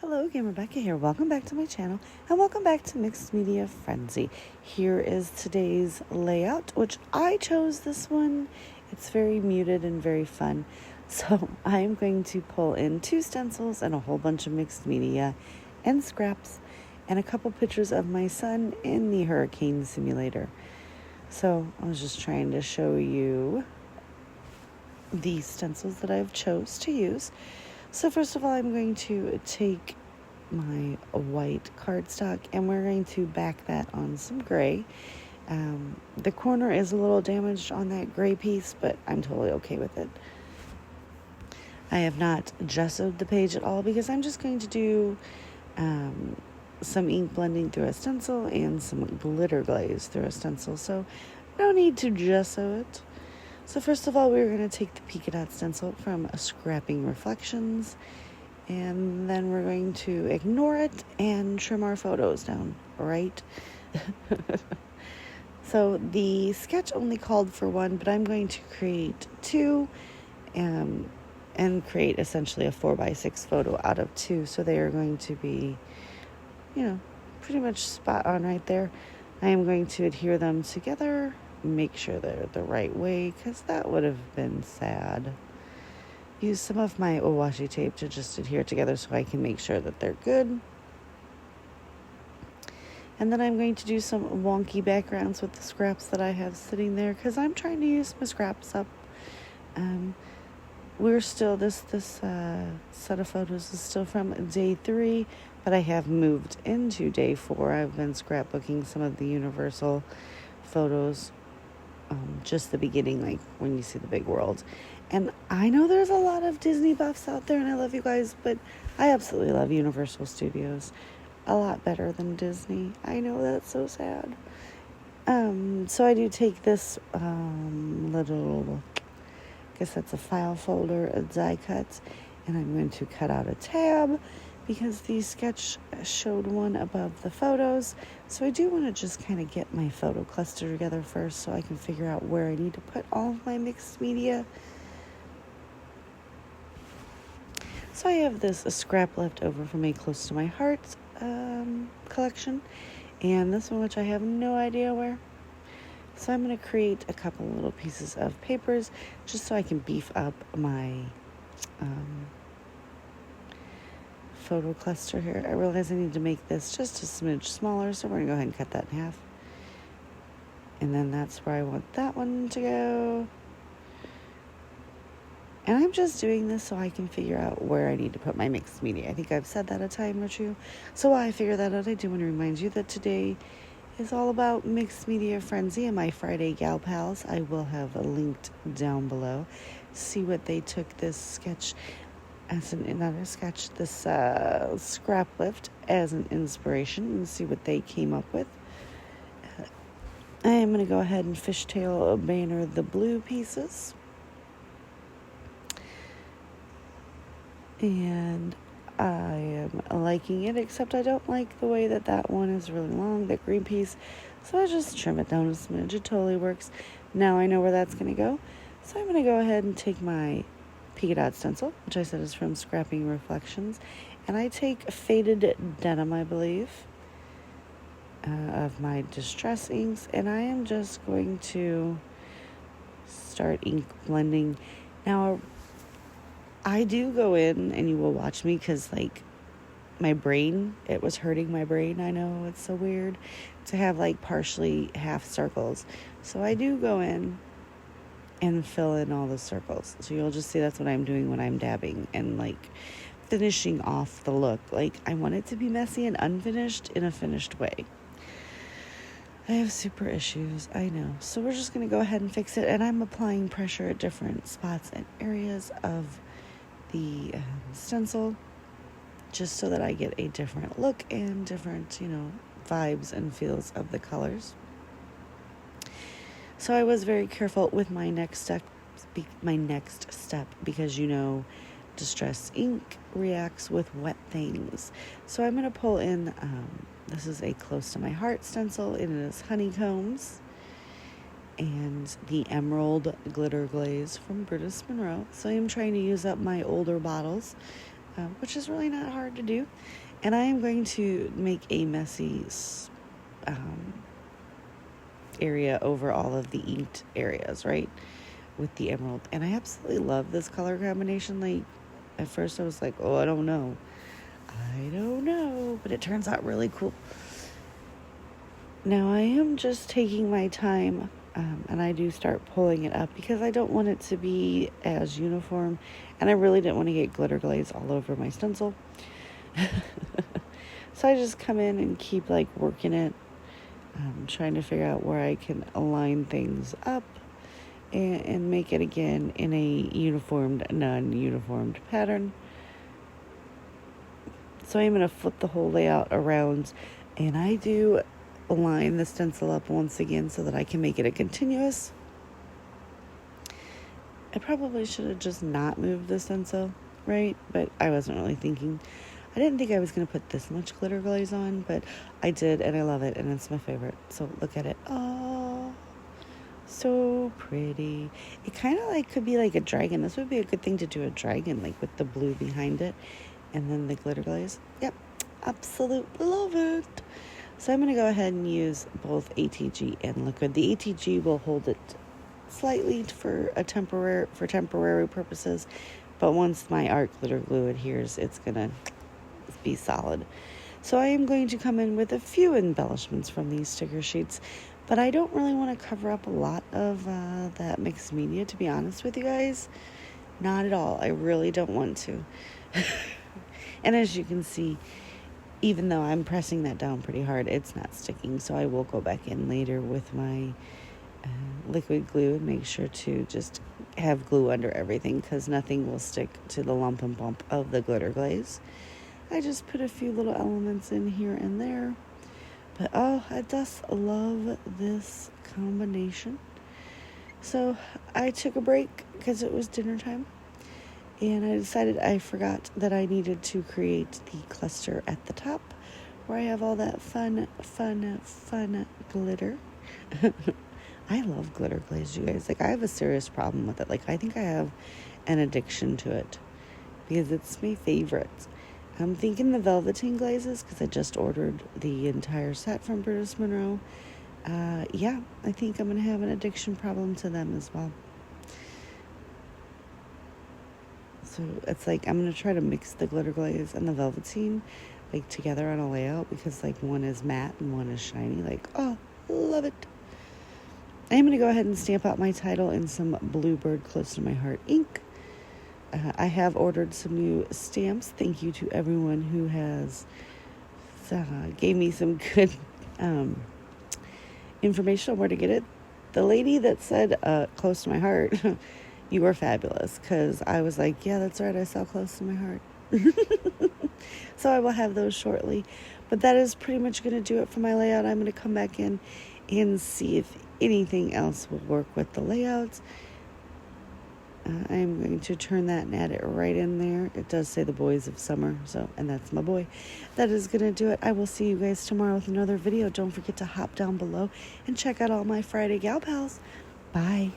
Hello again, Rebecca here. Welcome back to my channel and welcome back to Mixed Media Frenzy. Here is today's layout, which I chose this one. It's very muted and very fun. So I am going to pull in 2 stencils and a whole bunch of mixed media and scraps and a couple pictures of my son in the hurricane simulator. So I was just trying to show you the stencils that I've chose to use. So first of all, I'm going to take my white cardstock and we're going to back that on some gray. The corner is a little damaged on that gray piece, but I'm totally okay with it. I have not gessoed the page at all because I'm just going to do some ink blending through a stencil and some glitter glaze through a stencil, so no need to gesso it. So first of all, we're going to take the Polka Dot stencil from Scrapping Reflections, and then we're going to ignore it and trim our photos down, right? So the sketch only called for 1, but I'm going to create 2 and create essentially a 4x6 photo out of 2. So they are going to be, pretty much spot on right there. I am going to adhere them together, make sure they're the right way, because that would have been sad. Use some of my washi tape to just adhere together so I can make sure that they're good. And then I'm going to do some wonky backgrounds with the scraps that I have sitting there, because I'm trying to use my scraps up. We're still, this set of photos is still from day 3, but I have moved into day 4. I've been scrapbooking some of the Universal photos, just the beginning, like when you see the big world. And I know there's a lot of Disney buffs out there, and I love you guys, but I absolutely love Universal Studios a lot better than Disney. I know that's so sad. So I do take this little, I guess that's a file folder, a die cut, and I'm going to cut out a tab because the sketch showed one above the photos. So I do want to just kind of get my photo cluster together first so I can figure out where I need to put all of my mixed media. So I have this scrap left over from a Close to My Heart collection, and this one, which I have no idea where. So I'm going to create a couple little pieces of papers just so I can beef up my photo cluster here. I realize I need to make this just a smidge smaller, so we're going to go ahead and cut that in half. And then that's where I want that one to go. And I'm just doing this so I can figure out where I need to put my mixed media. I think I've said that a time or two. So while I figure that out, I do want to remind you that today is all about Mixed Media Frenzy and my Friday Gal Pals. I will have linked down below. See what they took this sketch as this scrap lift as an inspiration, and see what they came up with. I am going to go ahead and fishtail banner the blue pieces. And I am liking it, except I don't like the way that one is really long, that green piece. So I just trim it down a smidge. It totally works. Now I know where that's going to go. So I'm going to go ahead and take my Polka Dot stencil, which I said is from Scrapping Reflections. And I take Faded Denim, I believe, of my Distress inks. And I am just going to start ink blending. Now, I do go in, and you will watch me because, my brain, it was hurting my brain. I know, it's so weird to have, partially half circles. So I do go in and fill in all the circles. So you'll just see that's what I'm doing when I'm dabbing and, finishing off the look. I want it to be messy and unfinished in a finished way. I have super issues, I know. So we're just going to go ahead and fix it. And I'm applying pressure at different spots and areas of the stencil, just so that I get a different look and different, vibes and feels of the colors. So I was very careful with my next step because Distress ink reacts with wet things. So I'm going to pull in, this is a Close to My Heart stencil. It is honeycombs and the emerald glitter glaze from Brutus Monroe. So I'm trying to use up my older bottles which is really not hard to do. And I am going to make a messy area over all of the inked areas, right, with the emerald. And I absolutely love this color combination. Like, at first I was like, oh, I don't know, but it turns out really cool. Now I am just taking my time, and I do start pulling it up because I don't want it to be as uniform, and I really didn't want to get glitter glaze all over my stencil. So I just come in and keep like working it, trying to figure out where I can align things up and make it again in a uniformed, non-uniformed pattern. So I'm going to flip the whole layout around, and I do align the stencil up once again so that I can make it a continuous. I probably should have just not moved the stencil, right? But I wasn't really thinking. I didn't think I was going to put this much glitter glaze on, but I did, and I love it, and it's my favorite. So look at it. Oh, so pretty. It kind of like could be like a dragon. This would be a good thing to do a dragon, like with the blue behind it and then the glitter glaze. Yep, absolutely love it. So I'm going to go ahead and use both ATG and liquid. The ATG will hold it slightly for temporary purposes, but once my art glitter glue adheres, it's going to be solid. So I am going to come in with a few embellishments from these sticker sheets, but I don't really want to cover up a lot of that mixed media, to be honest with you guys. Not at all. I really don't want to. And as you can see, even though I'm pressing that down pretty hard, it's not sticking. So I will go back in later with my liquid glue and make sure to just have glue under everything, because nothing will stick to the lump and bump of the glitter glaze. I just put a few little elements in here and there. But oh, I just love this combination. So I took a break because it was dinner time. And I decided I forgot that I needed to create the cluster at the top where I have all that fun glitter. I love glitter glaze, you guys. Like, I have a serious problem with it. Like, I think I have an addiction to it because it's my favorite. I'm thinking the velveteen glazes, because I just ordered the entire set from Brutus Monroe. Yeah, I think I'm going to have an addiction problem to them as well. So it's like I'm going to try to mix the glitter glaze and the velveteen like together on a layout, because like one is matte and one is shiny. Like, oh, love it. I'm going to go ahead and stamp out my title in some Bluebird Close to My Heart ink. I have ordered some new stamps. Thank you to everyone who has gave me some good information on where to get it. The lady that said Close to My Heart, you were fabulous, because I was like, yeah, that's right, I saw Close to My Heart. So I will have those shortly. But that is pretty much going to do it for my layout. I'm going to come back in and see if anything else will work with the layouts. I'm going to turn that and add it right in there. It does say the boys of summer, and that's my boy. That is going to do it. I will see you guys tomorrow with another video. Don't forget to hop down below and check out all my Friday Gal Pals. Bye.